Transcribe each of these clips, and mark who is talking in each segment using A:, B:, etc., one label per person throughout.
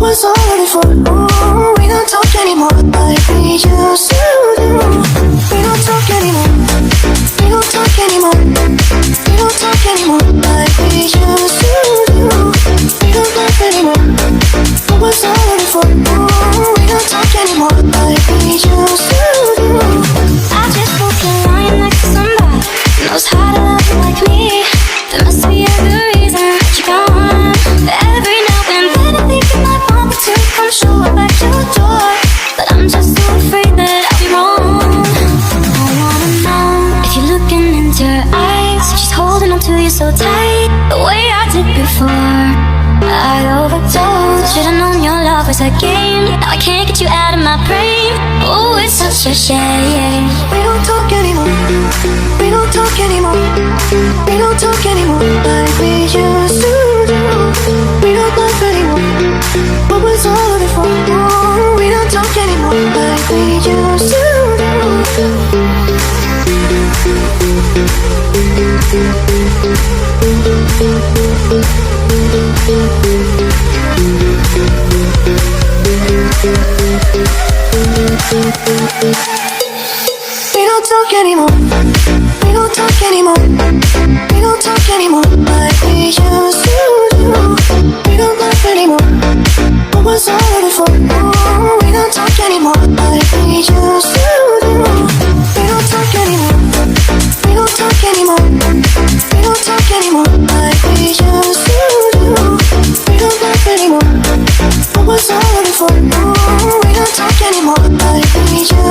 A: was all before. Ooh, we don't talk anymore like we used to do. We don't talk anymore. We don't talk anymore. We don't talk anymore like we used to do. We don't laugh anymore. What was all before? Ooh, we don't talk anymore like we used to do.
B: I just hope you're lying next to somebody who knows how to love you like me. There must be a good reason that you're gone. Every now and then I think you might want me to come show up at your door, but I'm just so afraid that I'll be wrong. I wanna know if you're looking into her eyes, if she's holding on to you so tight, the way I did before. I overdosed. Should've known your love was a game. Now I can't get you out of my brain. Oh, it's such a shame.
A: We don't talk anymore. We don't talk anymore. We don't talk anymore like we used to do. We don't laugh anymore. What was all before? Ooh, we don't talk anymore like we used to do. We don't talk anymore. We don't talk anymore. We don't talk anymore like we used to do. We don't laugh anymore. What was all before? Ooh, we don't talk anymore like we used to do. We don't talk anymore. We don't talk anymore. We don't talk anymore like we used to do. We don't laugh anymore. What was all before? Ooh, we don't talk anymore like we used to do.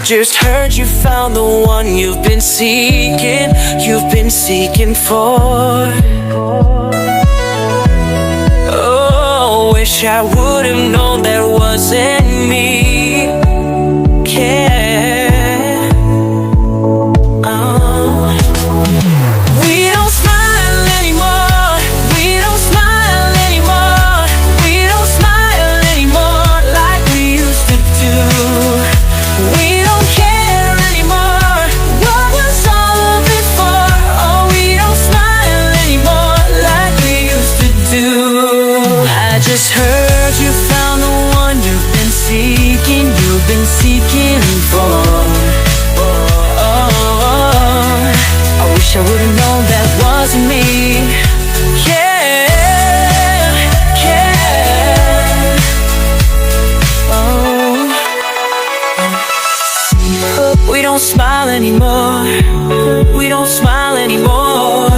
C: Just heard you found the one you've been seeking for. Oh, wish I would've known that wasn't me. Care. Oh. We don't smile anymore. We don't smile anymore.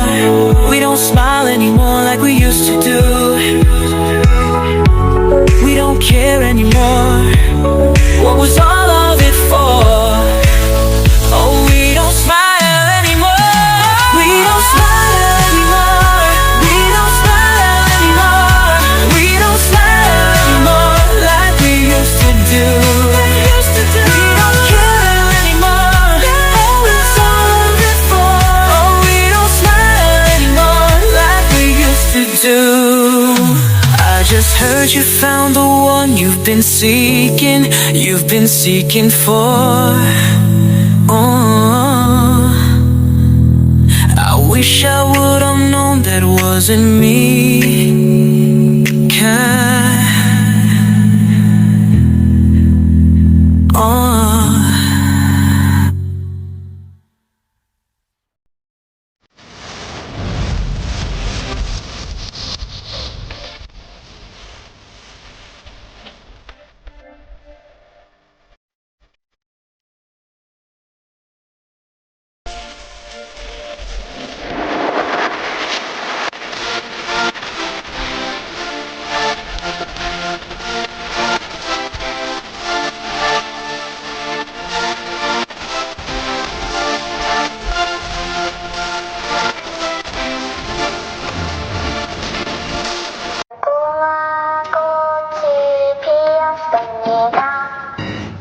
C: We don't smile anymore like we used to do. We don't care anymore. What was all of it for? Oh, we don't smile anymore. We don't smile anymore. We don't smile anymore. We don't smile anymore like we used to do. We don't care anymore. What was all of it for? Oh, we don't smile anymore like we used to do. I just heard you found the one you've been seeking for. Oh, I wish I would have known that wasn't me. Oh.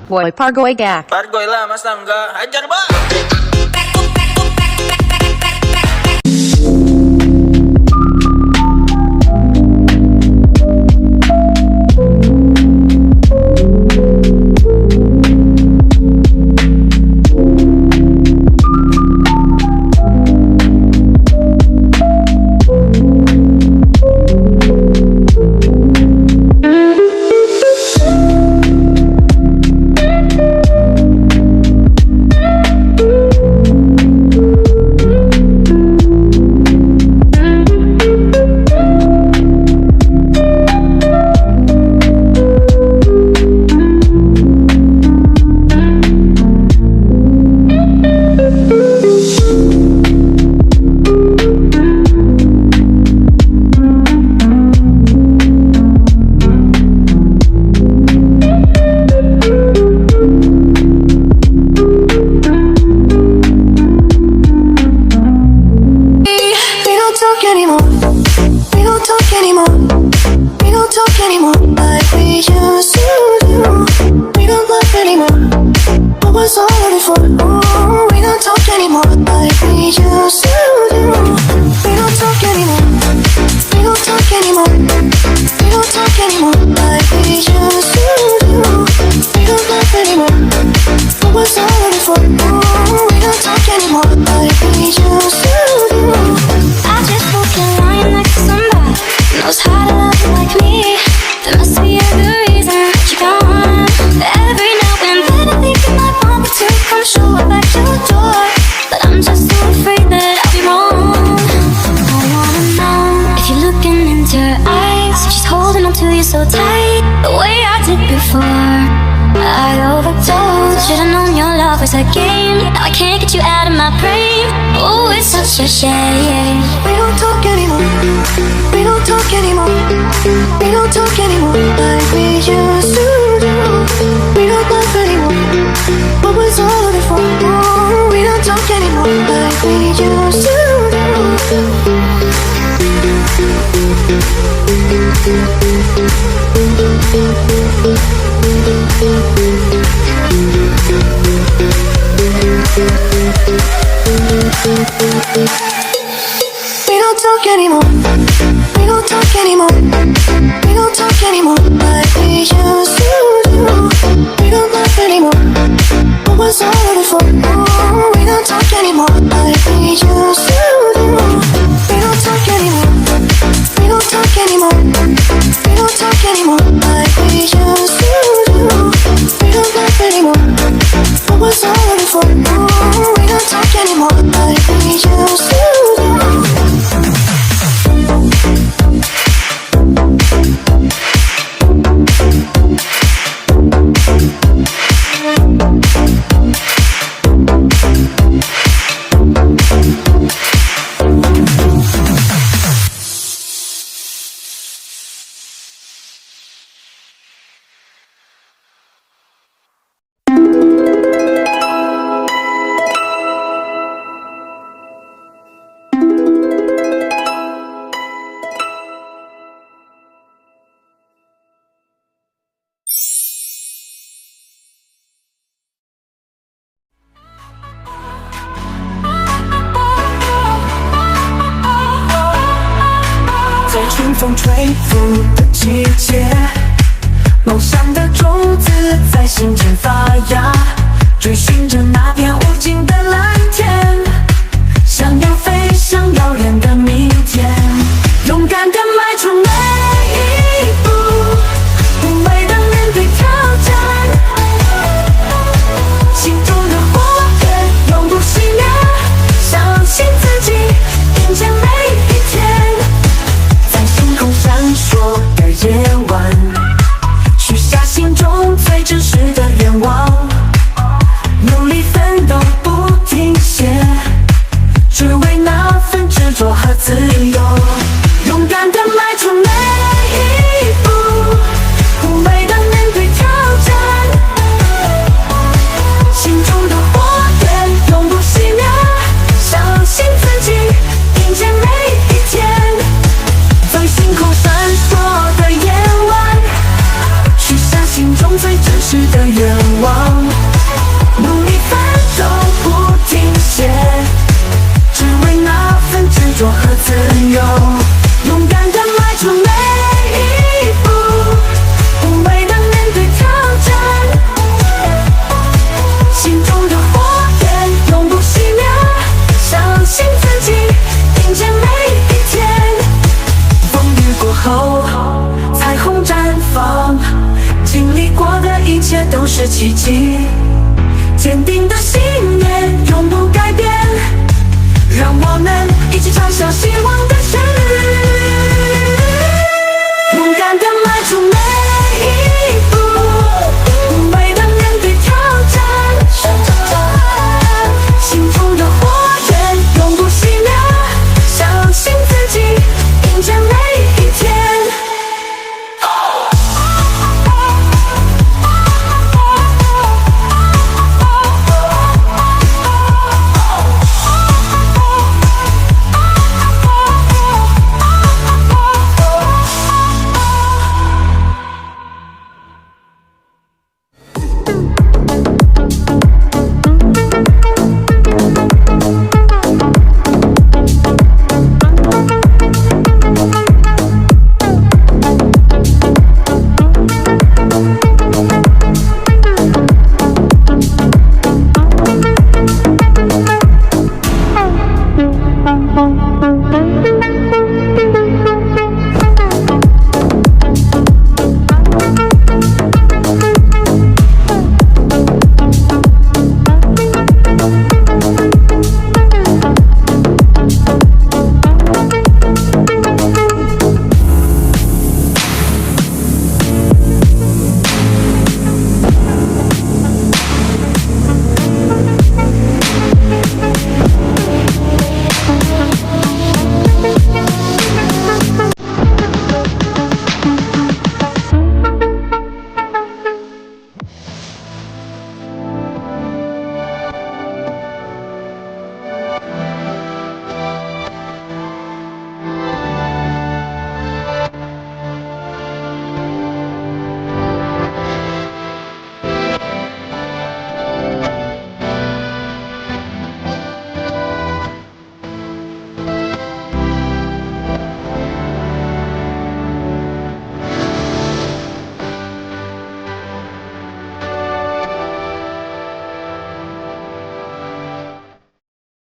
D: Boy Pargoy Gak.
E: Pargoy lah mas tangga, hajar ba?
B: So tight, the way I did before. I overdosed. Should've known your love was a game. Now I can't get you out of my brain. Oh, it's such a shame.
A: We don't talk anymore. We don't talk anymore. We don't talk anymore like we used to do. We don't laugh anymore. What was all of it for? Oh, we don't talk anymore like we used to do. We don't talk anymore. We don't talk anymore. We don't talk anymore like we used to do. We don't laugh anymore. What was all of it for? Oh, we don't talk anymore like we used to do. We don't talk anymore. We don't talk anymore. We don't talk anymore like we used to do. We don't laugh anymore. What was all of it for? Oh, we don't talk anymore like we used to do.
D: 风吹拂的季节，梦想的种子在心间发芽，追寻着那片无尽的蓝。